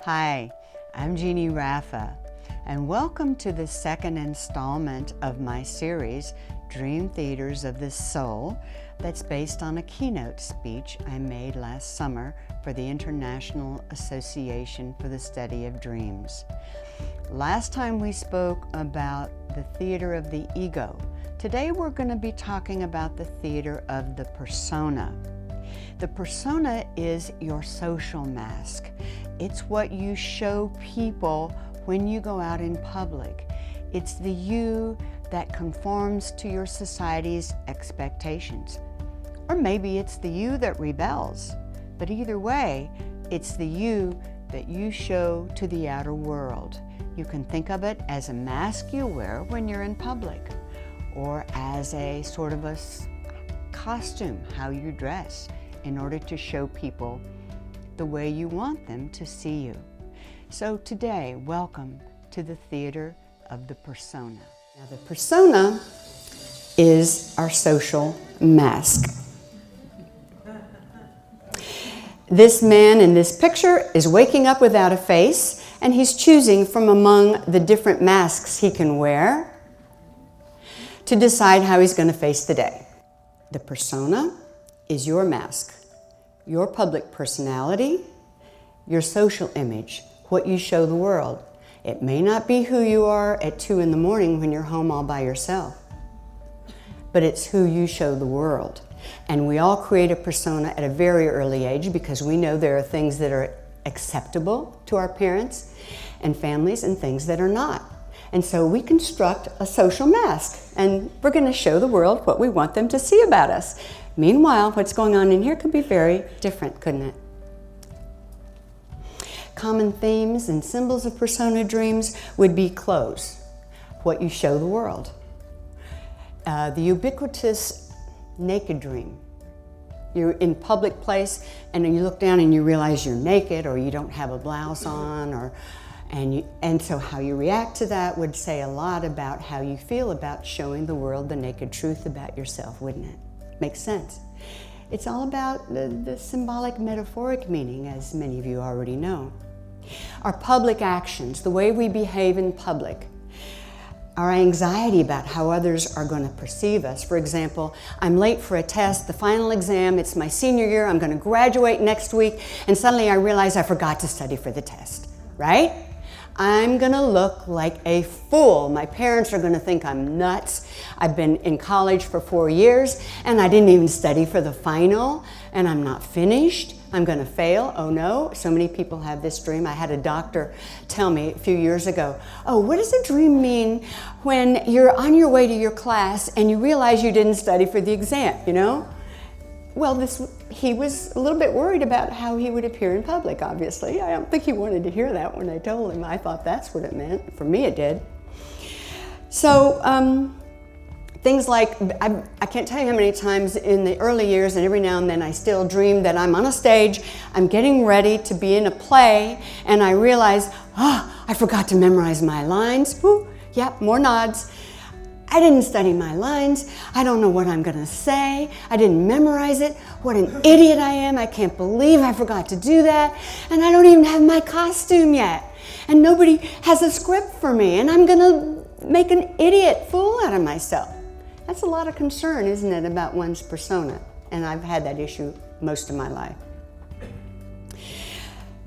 Hi, I'm Jeannie Raffa, and welcome to the second installment of my series, Dream Theaters of the Soul, that's based on a keynote speech I made last summer for the International Association for the Study of Dreams. Last time we spoke about the theater of the ego. Today we're going to be talking about the theater of the persona. The persona is your social mask. It's what you show people when you go out in public. It's the you that conforms to your society's expectations. Or maybe it's the you that rebels. But either way, it's the you that you show to the outer world. You can think of it as a mask you wear when you're in public, or as a sort of a costume, how you dress, in order to show people the way you want them to see you. So today, welcome to the theater of the persona. Now, the persona is our social mask. This man in this picture is waking up without a face, and he's choosing from among the different masks he can wear to decide how he's going to face the day. The persona is your mask, your public personality, your social image, what you show the world. It may not be who you are at 2 in the morning when you're home all by yourself, but it's who you show the world. And we all create a persona at a very early age because we know there are things that are acceptable to our parents and families and things that are not. And so we construct a social mask, and we're going to show the world what we want them to see about us. Meanwhile, what's going on in here could be very different, couldn't it? Common themes and symbols of persona dreams would be clothes, what you show the world. The ubiquitous naked dream. You're in public place and then you look down and you realize you're naked, or you don't have a blouse on, and so how you react to that would say a lot about how you feel about showing the world the naked truth about yourself, wouldn't it? Makes sense. It's all about the symbolic metaphoric meaning, as many of you already know. Our public actions, the way we behave in public, our anxiety about how others are going to perceive us. For example, I'm late for a test, the final exam, it's my senior year, I'm going to graduate next week, and suddenly I realize I forgot to study for the test, right? I'm going to look like a fool. My parents are going to think I'm nuts. I've been in college for 4 years, and I didn't even study for the final, and I'm not finished. I'm going to fail. Oh no, so many people have this dream. I had a doctor tell me a few years ago, oh, what does a dream mean when you're on your way to your class and you realize you didn't study for the exam, you know? Well, he was a little bit worried about how he would appear in public, obviously. I don't think he wanted to hear that when I told him. I thought that's what it meant. For me, it did. So things like, I can't tell you how many times in the early years, and every now and then I still dream that I'm on a stage, I'm getting ready to be in a play, and I realize, I forgot to memorize my lines. Woo, yep, more nods. I didn't study my lines. I don't know what I'm going to say. I didn't memorize it. What an idiot I am. I can't believe I forgot to do that. And I don't even have my costume yet. And nobody has a script for me. And I'm going to make an idiot fool out of myself. That's a lot of concern, isn't it, about one's persona? And I've had that issue most of my life.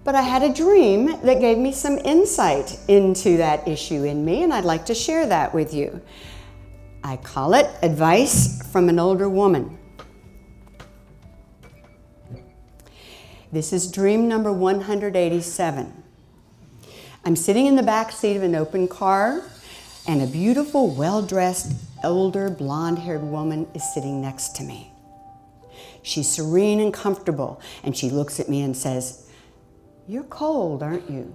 But I had a dream that gave me some insight into that issue in me, and I'd like to share that with you. I call it Advice from an Older Woman. This is dream number 187. I'm sitting in the back seat of an open car, and a beautiful, well-dressed, older, blonde-haired woman is sitting next to me. She's serene and comfortable, and she looks at me and says, "You're cold, aren't you?"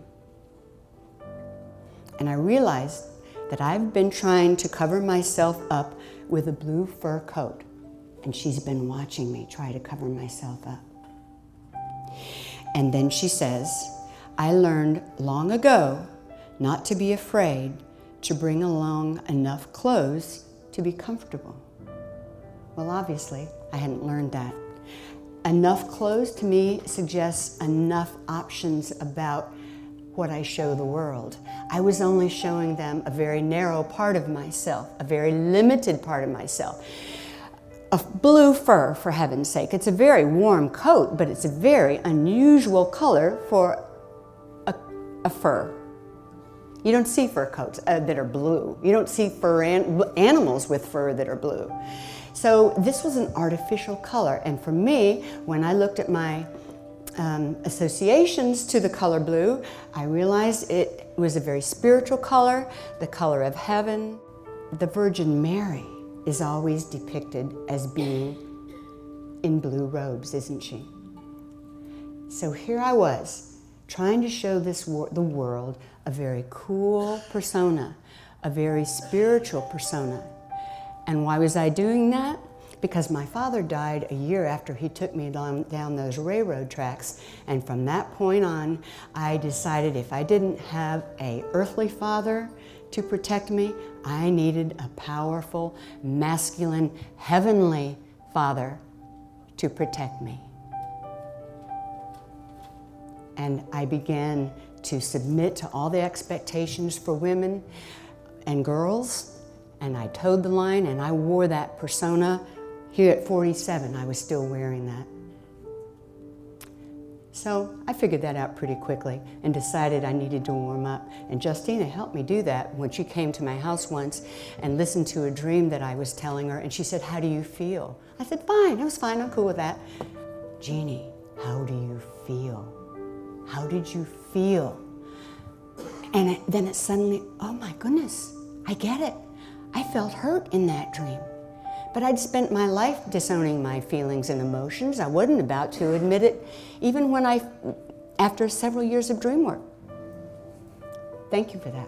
And I realized that I've been trying to cover myself up with a blue fur coat, and she's been watching me try to cover myself up. And then she says, "I learned long ago not to be afraid to bring along enough clothes to be comfortable." Well, obviously, I hadn't learned that. Enough clothes to me suggests enough options about what I show the world. I was only showing them a very narrow part of myself, a very limited part of myself. A blue fur, for heaven's sake. It's a very warm coat, but it's a very unusual color for a fur. You don't see fur coats that are blue. You don't see animals with fur that are blue. So this was an artificial color. And for me, when I looked at my associations to the color blue, I realized it was a very spiritual color, the color of heaven. The Virgin Mary is always depicted as being in blue robes, isn't she? So here I was, trying to show the world a very cool persona, a very spiritual persona. And why was I doing that? Because my father died a year after he took me down those railroad tracks. And from that point on, I decided if I didn't have an earthly father to protect me, I needed a powerful, masculine, heavenly father to protect me. And I began to submit to all the expectations for women and girls, and I towed the line, and I wore that persona. Here at 47, I was still wearing that. So I figured that out pretty quickly and decided I needed to warm up. And Justina helped me do that when she came to my house once and listened to a dream that I was telling her, and she said, "How do you feel?" I said, "Fine, it was fine, I'm cool with that." "Jeannie, how do you feel? How did you feel?" And then it suddenly, oh my goodness, I get it. I felt hurt in that dream. But I'd spent my life disowning my feelings and emotions. I wasn't about to admit it, even when after several years of dream work. Thank you for that.